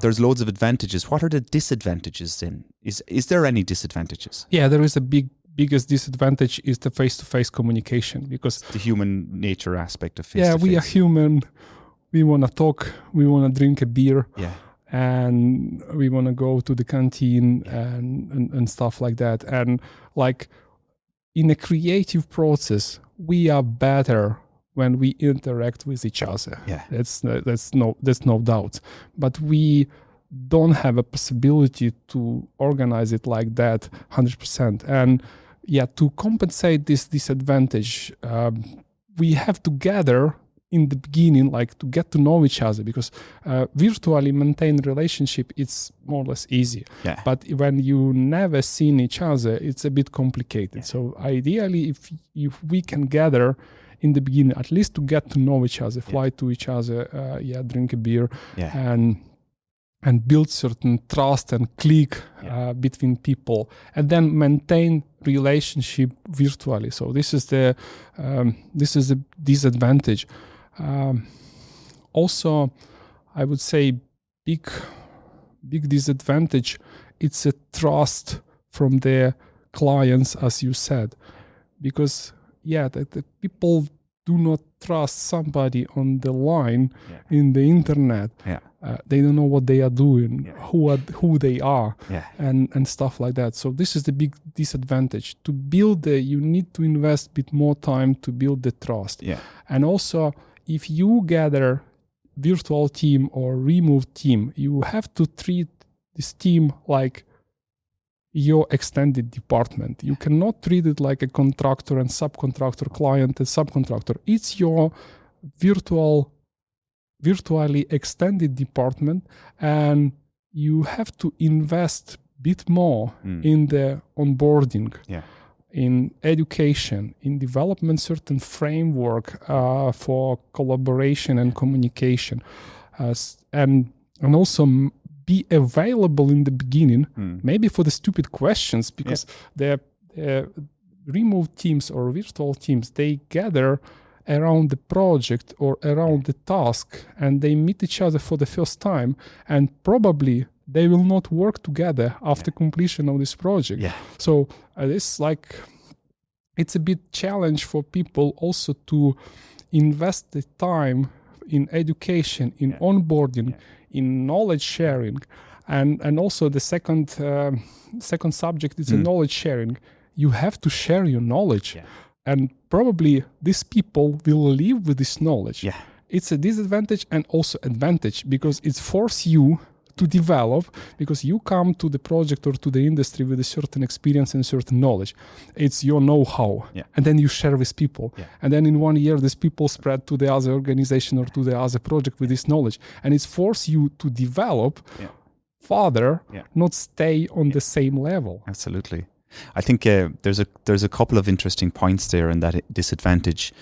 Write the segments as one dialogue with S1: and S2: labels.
S1: there's loads of advantages. What are the disadvantages then? Is there any disadvantages?
S2: Yeah, there is a biggest disadvantage is the face-to-face communication, because
S1: the human nature aspect of face-to-face.
S2: Yeah, we are human. We want to talk. We want to drink a beer.
S1: Yeah.
S2: And we want to go to the canteen and stuff like that. And like in a creative process, we are better when we interact with each other.
S1: Yeah.
S2: That's no doubt. But we don't have a possibility to organize it like that 100%. And yeah, to compensate this disadvantage, we have to gather in the beginning, like to get to know each other, because virtually maintain relationship, it's more or less easy.
S1: Yeah.
S2: But when you never seen each other, it's a bit complicated. Yeah. So ideally, if we can gather in the beginning, at least to get to know each other, fly to each other, drink a beer, and build certain trust and click between people, and then maintain relationship virtually. So this is the disadvantage. Also, I would say big disadvantage, it's a trust from the clients, as you said, because the people do not trust somebody on the line in the internet. They don't know what they are doing, who they are, and stuff like that. So this is the big disadvantage. To build you need to invest a bit more time to build the trust. And also, if you gather virtual team or remote team, you have to treat this team like your extended department. You cannot treat it like a contractor and subcontractor, client and subcontractor. It's your virtually extended department, and you have to invest a bit more in the onboarding, in education, in development certain framework for collaboration and communication, and also be available in the beginning, maybe for the stupid questions, because the remote teams or virtual teams, they gather around the project or around the task, and they meet each other for the first time, and probably they will not work together after completion of this project. So it's a bit challenge for people also to invest the time in education, in onboarding, in knowledge sharing, and also the second subject is knowledge sharing. You have to share your knowledge, and probably these people will live with this knowledge. It's a disadvantage and also advantage, because it forces you to develop, because you come to the project or to the industry with a certain experience and certain knowledge. It's your know-how, and then you share with people. And then in 1 year, these people spread to the other organization or to the other project with this knowledge. And it's forced you to develop further, not stay on the same level.
S1: Absolutely. I think there's a couple of interesting points there in that disadvantage.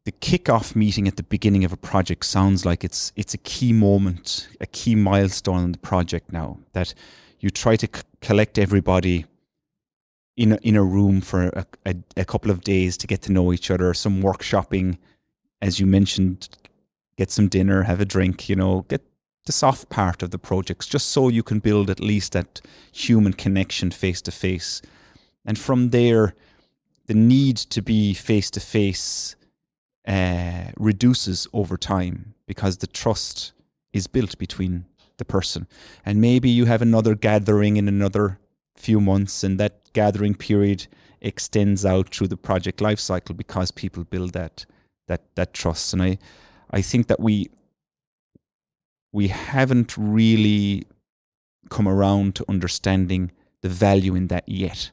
S1: The kickoff meeting at the beginning of a project sounds like it's a key moment, a key milestone in the project now, that you try to collect everybody in a room for a couple of days to get to know each other, some workshopping, as you mentioned, get some dinner, have a drink, get the soft part of the projects, just so you can build at least that human connection face to face. And from there, the need to be face to face reduces over time, because the trust is built between the person. And maybe you have another gathering in another few months, and that gathering period extends out through the project life cycle, because people build that trust. And I think that we haven't really come around to understanding the value in that yet,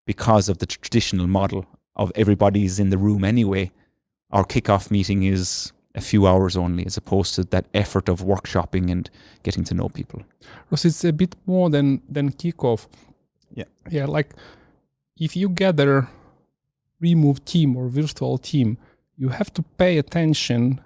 S1: because of the traditional model of everybody's in the room anyway. Our kickoff meeting is a few hours only, as opposed to that effort of workshopping and getting to know people.
S2: Ross, it's a bit more than kickoff. Yeah, like if you gather remote team or virtual team, you have to pay attention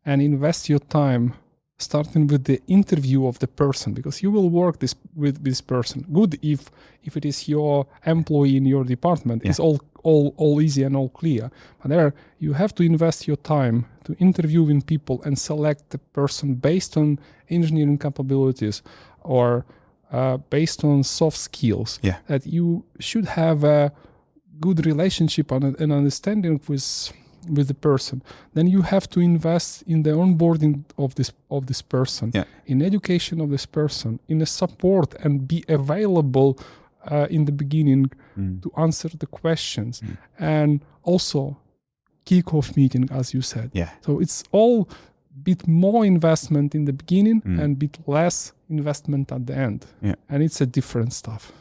S2: and invest your time starting with the interview of the person, because you will work with this person. Good if it is your employee in your department. It's all easy and all clear. But there you have to invest your time to interviewing people and select the person based on engineering capabilities or based on soft skills,
S1: Yeah.
S2: that you should have a good relationship and an understanding with the person, then you have to invest in the onboarding of this person,
S1: Yeah.
S2: in education of this person, in a support, and be available in the beginning to answer the questions, and also kick-off meeting, as you said.
S1: Yeah.
S2: So it's all bit more investment in the beginning and bit less investment at the end.
S1: Yeah.
S2: And it's a different stuff.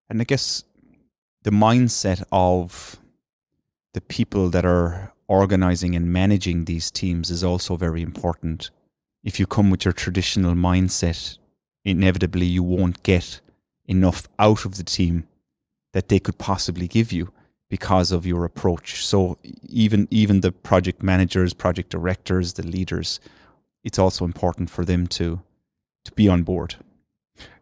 S1: And I guess the mindset of the people that are organizing and managing these teams is also very important. If you come with your traditional mindset, inevitably you won't get enough out of the team that they could possibly give you because of your approach. So even the project managers, project directors, the leaders, it's also important for them to be on board.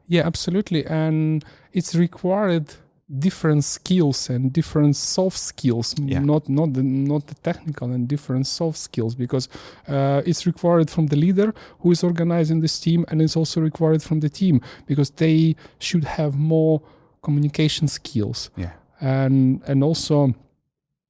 S2: Yeah, absolutely. And it's required different skills and different soft skills, not the technical, and different soft skills, because it's required from the leader who is organizing this team, and it's also required from the team because they should have more communication skills.
S1: Yeah.
S2: And also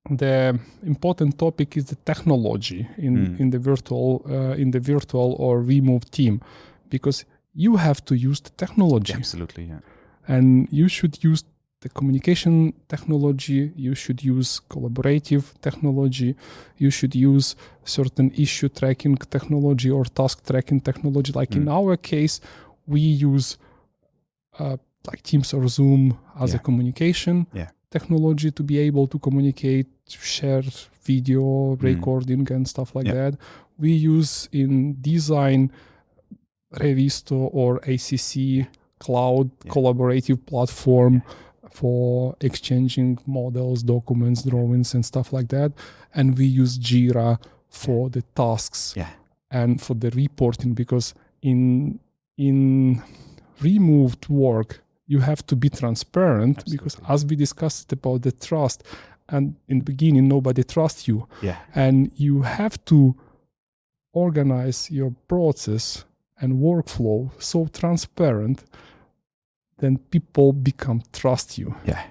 S2: the important topic is the technology in the virtual or remote team, because you have to use the technology.
S1: Absolutely, yeah.
S2: And you should use the communication technology, you should use collaborative technology, you should use certain issue tracking technology or task tracking technology. Like in our case, we use like Teams or Zoom as a communication technology to be able to communicate, share video recording and stuff like that. We use in design Revisto or ACC cloud collaborative platform for exchanging models, documents, drawings and stuff like that. And we use Jira for the tasks and for the reporting, because in removed work, you have to be transparent. Absolutely. Because as we discussed about the trust, and in the beginning, nobody trusts you.
S1: Yeah.
S2: And you have to organize your process and workflow so transparent, then people trust you.
S1: Yeah.